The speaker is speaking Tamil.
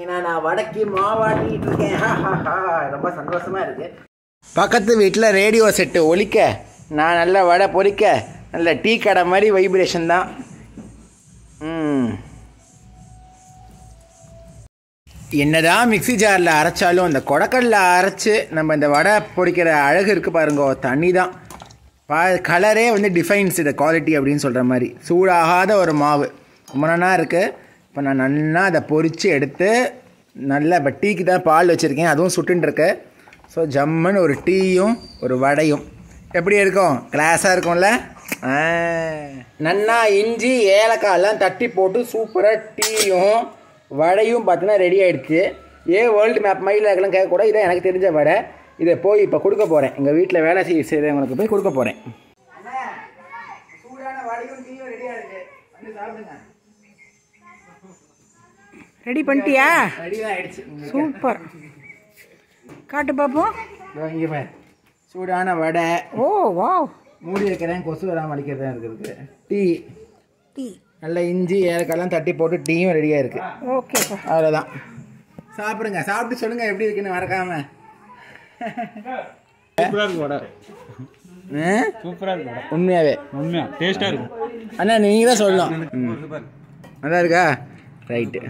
நான் வடக்கி மாவாட்டிட்டு இருக்கேன். ரொம்ப சந்தோஷமா இருக்கு. பக்கத்து வீட்டில் ரேடியோ செட்டு ஒலிக்க, நான் நல்ல வடை பொரிக்க, நல்ல டீ கடை மாதிரி வைப்ரேஷன் தான். என்னதான் மிக்சி ஜாரில் அரைச்சாலும் அந்த கொடக்கல்ல அரைச்சி நம்ம இந்த வடை பொரிக்கிற அழகு இருக்குது பாருங்க, தண்ணி தான். கலரே வந்து டிஃபைன்ஸ் இந்த குவாலிட்டி அப்படின்னு சொல்கிற மாதிரி. சூடாகாத ஒரு மாவு ரொம்ப நல்லா இருக்குது. இப்போ நான் நல்லா அதை பொரித்து எடுத்து நல்லா இப்போ டீக்கு தான் பால் வச்சுருக்கேன், அதுவும் சுட்டுருக்கு. ஸோ ஜம்முன்னு ஒரு டீயும் ஒரு வடையும் எப்படி இருக்கும்? கிளாஸாக இருக்கும்ல. நன்னா இஞ்சி ஏலக்காயெல்லாம் தட்டி போட்டு சூப்பராக டீயும் வடையும் பார்த்தீங்கன்னா ரெடி ஆகிடுச்சு. வேர்ல்டு மேப் மைடில் இருக்கலாம் கேட்கக்கூட, இதான் எனக்கு தெரிஞ்ச வடை. இதை போய் இப்போ கொடுக்க போகிறேன், எங்கள் வீட்டில் வேலை செய்கிறவங்களுக்கு போய் கொடுக்க போகிறேன். சூடான வடையும் டீயும் ரெடியாக இருக்குது, வந்து சாப்பிடுங்க. ரெடி பண்ணிட்டியா? ரெடி தான் ஆகிடுச்சு. சூப்பர், காட்டு பார்ப்போம். இங்கே பாரு, சூடான வடை. ஓ வா, மூடி வைக்கிறேன், கொசு வராமல் அடிக்கிறது தான் இருக்குது. டீ டீ நல்லா இஞ்சி ஏலக்காயெல்லாம் தட்டி போட்டு டீயும் ரெடியாக இருக்குது. ஓகே, அவ்வளோதான். சாப்பிடுங்க, சாப்பிட்டு சொல்லுங்கள் எப்படி இருக்குன்னு மறக்காமல். சூப்பராக இருக்கு வடை. சூப்பராக இருக்கு வடை, உண்மையாகவே உண்மையாக டேஸ்ட்டாக இருக்கும். அண்ணா நீங்கள் தான் சொல்லணும். நல்லா இருக்கா? ரைட்டு.